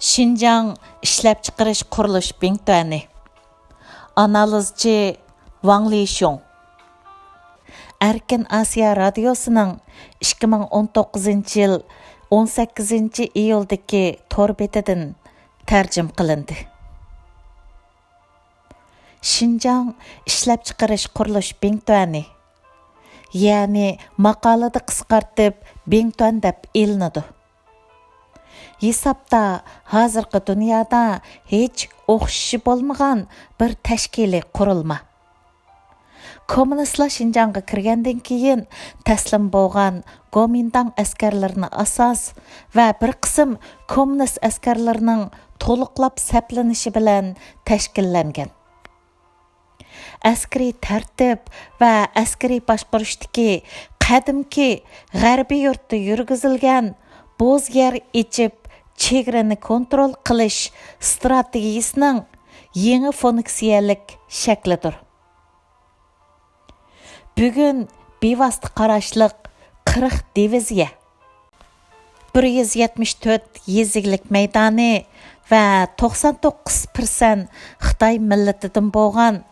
Шинжаң ishlab chiqarish qurilish Bingtuani. Analizchi Wang Lishong. Erkin Asiya Radiosu'nun 2019 yıl 18 iyuldaki tor betidan tercüm qilindi. Шинжаң ishlab chiqarish qurilish Bingtuani. Yani maqolada qisqartib Bingtuan deb ilinadi. Hesapta hozirgi dunyoda hech o'xshashi bo'lmagan bir tashkiliy qurilma. Kommunistlar Шинжаңga kirgandan keyin taslim bo'lgan Gomindang askarlarini asos va bir qism kommunist askarlarining to'liqlab saplanishi bilan tashkillangan. Askariy tartib va askariy boshqarishdagi qadimki g'arbiy yurtda yurgizilgan bo'z yer ichib chegarani kontrol qilish strategiyasining yangi funksiyalik shaklidir. Bugun bevosita qarashliq 40 diviziya, 174 yeziglik maydoni va 99% Xitoy millatidan bo'lgan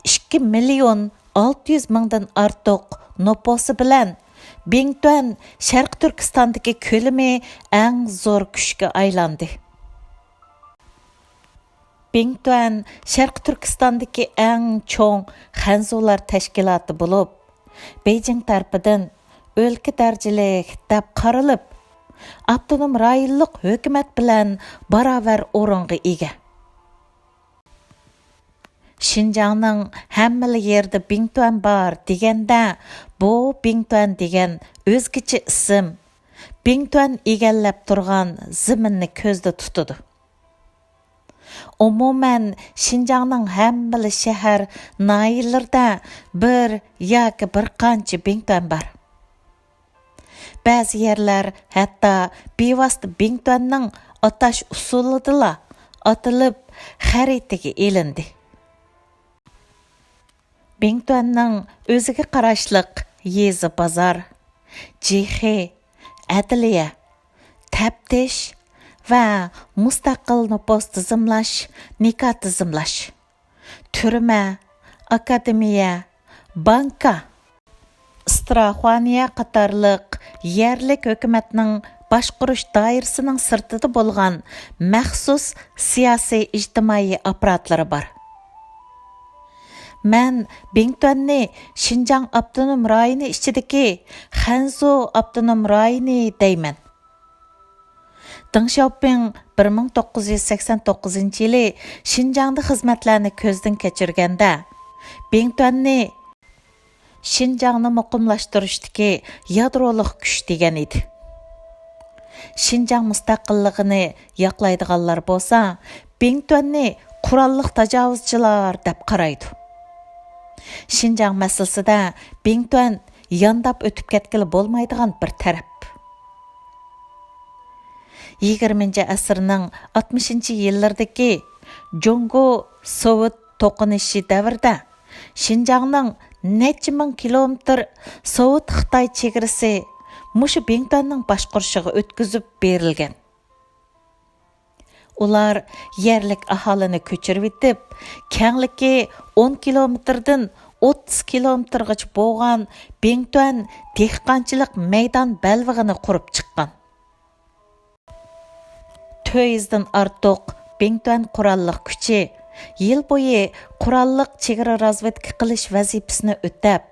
2 million 600 mingdan ortiq nupusi bilan Bingtuan Sharq Turkistondagi ko'lami eng zo'r kuchga aylandi. Bingtuan Sharq Turkistondagi eng cho'ng Xanzular tashkiloti bo'lib, Beijing tarafidan o'lka darajalik deb qaralib, avtonom rayonlik hukumat bilan barobar o'ringa ega. Шинжаңның hamma yerda Bingtuan bor deganda, bu Bingtuan degan o'zgacha ism Bingtuan egallab turgan zaminni ko'zda tutadi. Umuman Шинжаңның hamma shahar noyillarida bir yoki bir qancha Bingtuan bor. Ba'zi yerlar hatto bevosita Bingtuanning atash usulidala atilib xaritaga elindi. Bingtuanning o'ziga qarashliq yezi bozor, jixi, adliya, taftish va mustaqil nupus tizimlash, nikah tizimlash, turma, akademiya, banka, straxoniya qatorliq yerlik hukumatning boshqarish doirasining sirtida bo'lgan maxsus siyosiy ijtimoiy apparatlari bor. Mən Bingtuanni Шинжаң avtonom rayoni ichidagi Xanzu avtonom rayoni deyman. Deng Xiaoping 1989 yili Шинжаңda xizmatlarni ko'zdan kechirganda Bingtuanni Шинжаңni muqimlashtirishdagi yadroliq kuch degan edi. Шинжаң mustaqilligini yoqlaydiganlar bo'lsa, Bingtuanni qurolliq tajovuzchilar deb qaraydi. Шинжаң masalasida Bingtuan yandab o'tib ketgili bo'lmaydigan bir taraf. 20 asrning 60-yillardagi Jongo Sovet to'qinishi davrida Шинжаңning necha ming kilometr Sovet Xitoy chegarasi mushu Bingtuanning boshqarishiga o'tkazib berilgan. Ular yerlik aholini ko'chirib etib, kengligi 10 kilometrdan 30 kilometrgacha bo'lgan Bingtuan dehqonchilik maydon balvig'ini qurib chiqqan. 400 dan ortiq Bingtuan qurolliq kuchi yil bo'yi qurolliq chegara razvedka qilish vazifasini o'tab,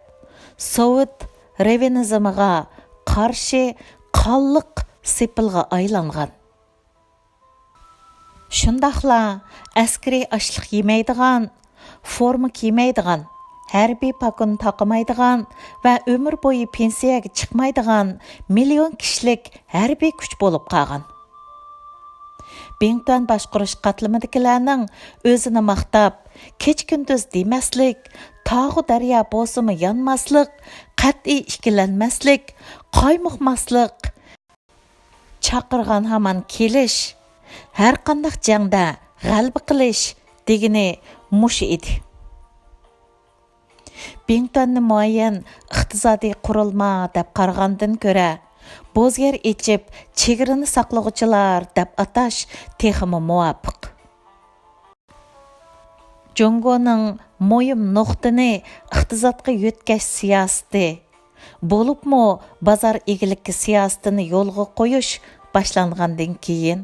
Sovet revanizmiga qarshi qonliq sepilga aylangan. Shundaqla askariy ashliq yemaydigan, forma kiymaydigan, harbiy pakon taqmaydigan va umr bo'yi pensiyaga chiqmaydigan million kishilik harbiy kuch bo'lib qolgan. Bingtuan boshqarish qatlamidagilarning o'zini maqtab, kech-kunduz demaslik, tog'u daryo bo'lsimi yonmaslik, qat'iy ikkilanmaslik, qoymoqmaslik, chaqirgan hamon kelish, har qanday jangda g'alaba qilish degani mush edi. Bingtuanni muayyan iqtisodiy qurilma deb qaragandan ko'ra, bozger içip chegarini saqlag'uchilar deb atash texmi muvofiq. Jungoning mo'yim nuqtini iqtisodga yetkash siyosati bo'libmi bozor egiligi siyosatini yo'lga qo'yish boshlangandan keyin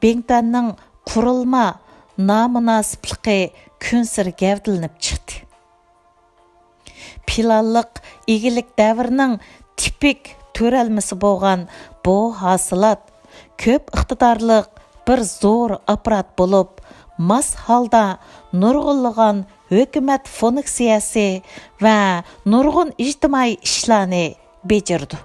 Bingtuanning qurilma nomunosibligi kunsir gavdilanib chiqdi. Planliq egilik davrining tipik төрәлмісі болған bu hasilat köp iqtidorliq bir zo'r apparat bo'lib, mas holda nurg'unlagan hukumat funksiyasi va nurg'un ijtimoiy ishlarni bejirdi.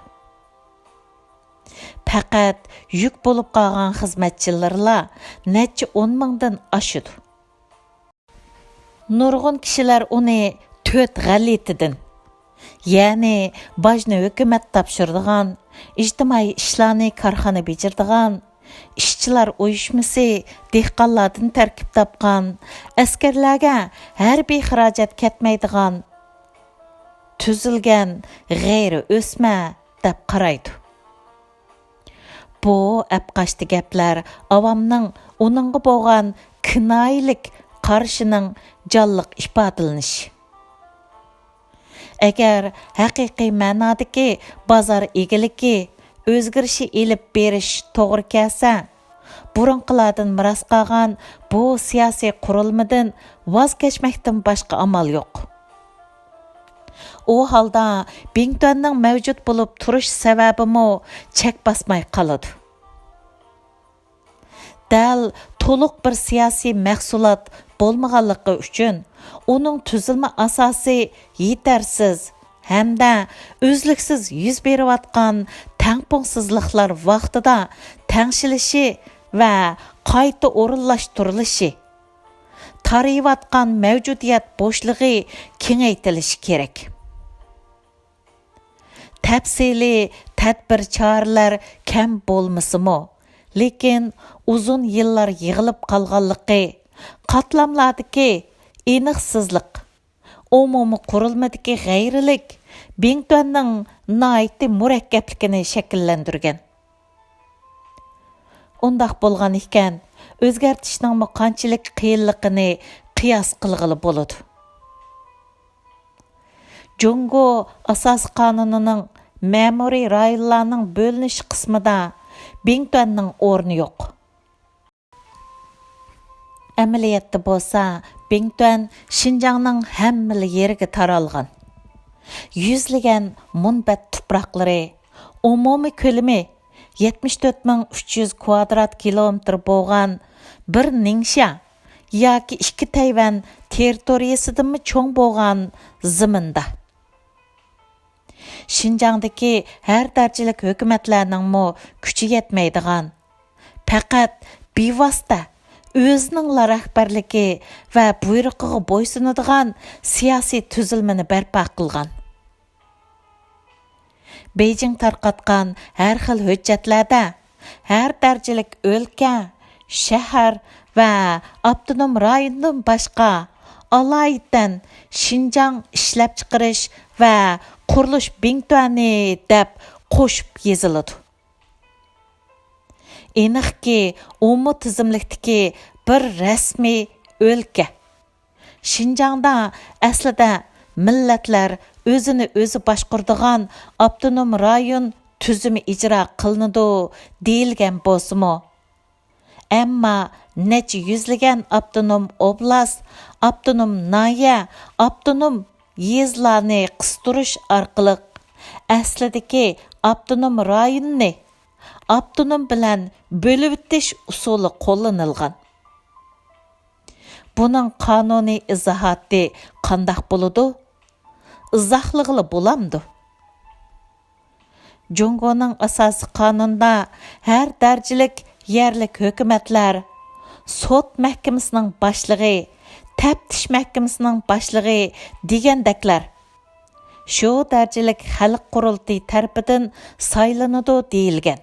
Faqat yük bo'lib qolgan xizmatchilarlar necha 10 mingdan oshidi. Nurg'un kishilar uni 4 g'alitidan ya'ni bajni hukumat topshirdigan, ijtimoiy ishlarni korxona bejirdigan, ishchilar uyushmasi dehqonlardan tarkib topgan, askarlarga harbiy xarajat ketmaydigan, tuzilgan g'ayri o'sma deb qaraydi. Bu apqashti gaplar avomning uningga bo'lgan kinoylik qarshining jonliq ifodalanishi. Agar haqiqiy ma'nodagi bozor egiligi o'zgarishi elib berish to'g'ri kelsa, burunqilardan miros qolgan bu siyosiy qurilmadan voz kechmakdan boshqa amal yo'q. U holda Bingtuanning mavjud bo'lib turish sababimi chek basmay qoladi. Dal to'liq bir siyosiy mahsulot bo'lmaganligi uchun uning tuzilma asosi yetarsiz hamda o'zliksiz yuz berayotgan tangpongsizliklar vaqtida tangshilishi va qayta o'rinlashtirilishi, tarayotgan mavjudiyat bo'shlig'i kengaytirilishi kerak. Tafsiliy tadbir choralar kam bo'lmasimi, lekin uzun yillar yig'ilib qolganligi, qatlamlardagi aniqsizlik, umumiy qurilmadagi g'ayrilik Bingtuanning noiti murakkabligini shakllantirgan. Undaq bo'lgan ekan, o'zgartishning qanchalik qiyinligini qiyos qilg'ili bo'ladi. Jungo asos qonunining ma'muriy rayonlarning bo'linish qismida Bingtuanning o'rni yo'q. Amaliyotda bo'lsa, Bingtuan Xinjiangning hamma yeriga taralgan. Yüzlagan munbat tuproqlari, umumiy ko'lami 74300 kvadrat kilometr bo'lgan bir Ningxia yoki 2 Tayvan territoriyasidami cho'ng bo'lgan ziminda. Xinjiangdagi har darajalik hukumatlarning kuchi yetmaydigan, faqat bevosita o'zining rahbarligi va buyrug'iga bo'ysunadigan siyosiy tuzilmani barpo qilgan. Beijing tarqatgan har xil hujjatlarda har darajalik o'lka, shahar va avtonom rayondan boshqa alaydan Xinjiang ishlab chiqarish va qurilish Bingtuani deb qo'shib yoziladi. Aniqki, umumiy tizimlikdagi bir rasmiy o'lka. Xinjiangda aslida millatlar o'zini o'zi boshqaradigan avtonom rayon tuzumi ijro qilinadi deyilgan bo'lsa-mu, ammo necha yuzlagan avtonom oblast, avtonom noya, avtonom yezlarni qistirish orqali aslidagi avtonom rayonni avtonom bilan bo'lib o'tish usuli qo'llanilgan. Buning qonuniy izohati qanday bo'ladi? Izohlig'i bo'lamdi. Jungoning asosiy qonunda har darajalik yerlik hukumatlar, sud mahkamasining boshlig'i, taftish mahkamasining boshlig'i degandaklar shu darajalik xalq qurultiyi tarafidan saylanadi deyilgan.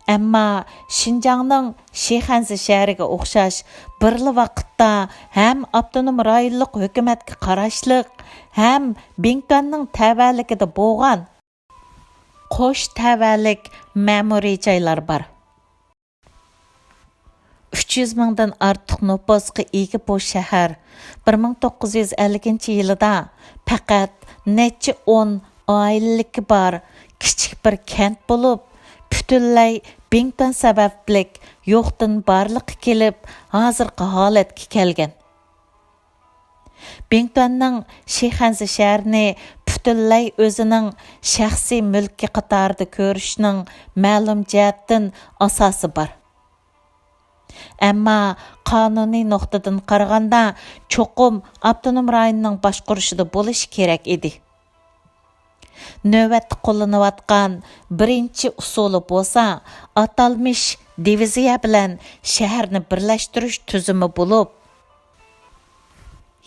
Ammo Xinjiangning Shixanzi shahriga o'xshash birli vaqtda ham avtonom rayonlik hukumatga qarashliq, ham Bingtuanning tabaligida bo'lgan qo'sh tavallik ma'muriy joylar bor. 300 mingdan ortiq nüfusga ega bu shahar 1950-yilda faqat necha 10 oilalik bor kichik bir kent bo'lib, butunlay Bington sabablik yo'qdan barliqqa kelib, hozirgi holatga kelgan. Bingtonning Shixanzi shahrini butunlay o'zining shaxsiy mulki qatorida ko'rishning ma'lum jihatdan asosi bor. Ammo qonuniy nuqtadan qaraganda cho'qim avtonom rayonning boshqarishida bo'lishi kerak edi. Növbətdə qo'llanayotgan birinchi usuli bo'lsa, atalmış diviziya bilan shaharni birlashtirish tuzumi bo'lib,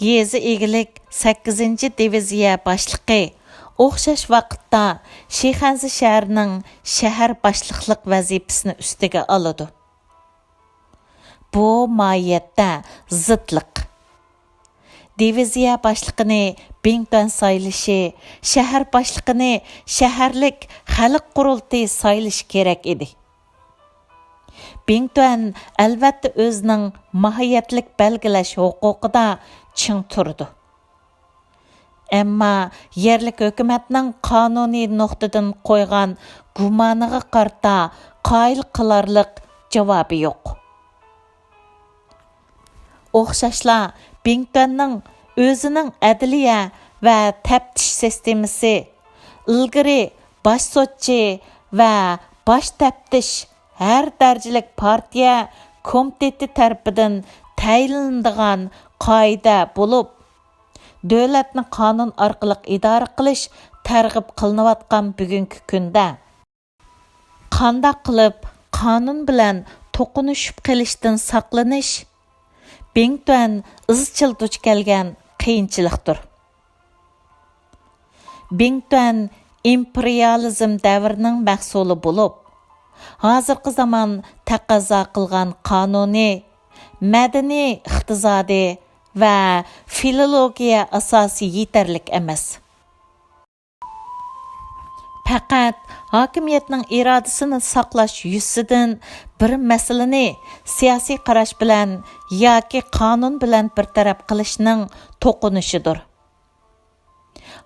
yezi egilik 8-diviziya boshlig'i o'xshash vaqtda Shixanzi shahrining shahar boshliqlik vazifasini ustiga oladi. Bu mohiyatda zidliq. Diviziya boshlig'ini Bington saylishi, shahar boshlig'ini shaharlik xalq qurultiyi saylishi kerak edi. Bington albatta o'zining mohiyatlik belgilash huquqida ching turdi. Ammo yerlik hukumatning qonuniy nuqtadan qo'ygan gumoniga qarta qoyil qilarlik javobi yo'q. O'xshashla Bingtonning o'zining adliya va taftish sistemasi ilgari bosh sotchi va bosh taftish har darajalik partiya komiteti tarafidan tayinlanadigan qoida bo'lib, davlatni qonun orqali idora qilish targ'ib qilinayotgan bugungi kunda qanday qilib qonun bilan to'qinishib qilishdan saqlanish Bington izchil duch kelgan qiyinchilikdir. Bington imperializm davrining mahsuli bo'lib, hozirgi zamon taqozo qilgan qonuniy, madaniy, iqtisodiy va filologiya asosi yetarlik emas. Faqat hokimiyatning irodasini saqlash yuzidan bir masalani siyosiy qarash bilan yoki qonun bilan bartaraf qilishning to'qinishidir.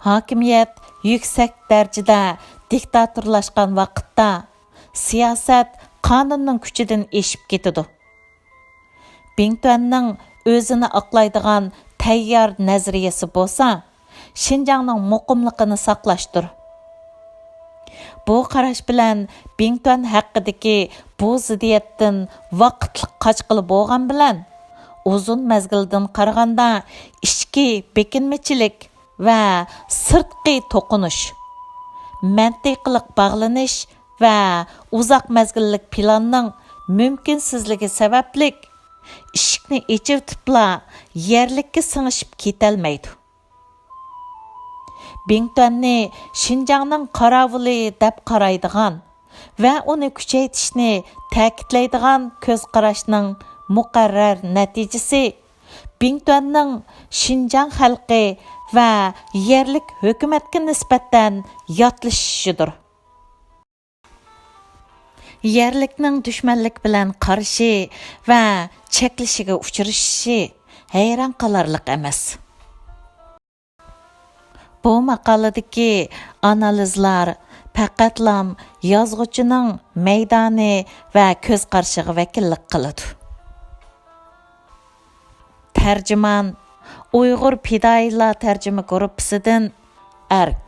Hokimiyat yuksak darajada diktatorlashgan vaqtda siyosat qonunning kuchidan eshib ketadi. Bingtonning o'zini oqlaydigan tayyor nazariyasi bo'lsa, Xinjiangning muqimligini saqlashdir. Bu qarash bilan Bington haqidagi bu ziddiyatdan vaqtli qochqili bo'lgan bilan uzun mezgildan qaraganda ichki bekinmachilik va sirtqi to'qinish, mantiqliq bog'lanish va uzoq mezgillik planning mumkinsizligi sabablik ishikni echirtibla yerlikka singishib ketolmaydi. Bingtonni Xinjiangning qarovuli deb qaraydigan va uni kuchaytirishni ta'kidlaydigan ko'z qarashning muqarrar natijasi Bingtonning Xinjiang xalqi va yerlik hukumatga nisbatan yotlashishidir. Yerlikning dushmanlik bilan qarshi va cheklishiga uchrashi hayron qolarlik emas. Bu maqoladagi analizlar faqatlam yozuvchining maydoni va ko'z qarshiga vakillik qiladi. Tarjimon Uyg'ur fidoyilar tarjima guruhidan Ark.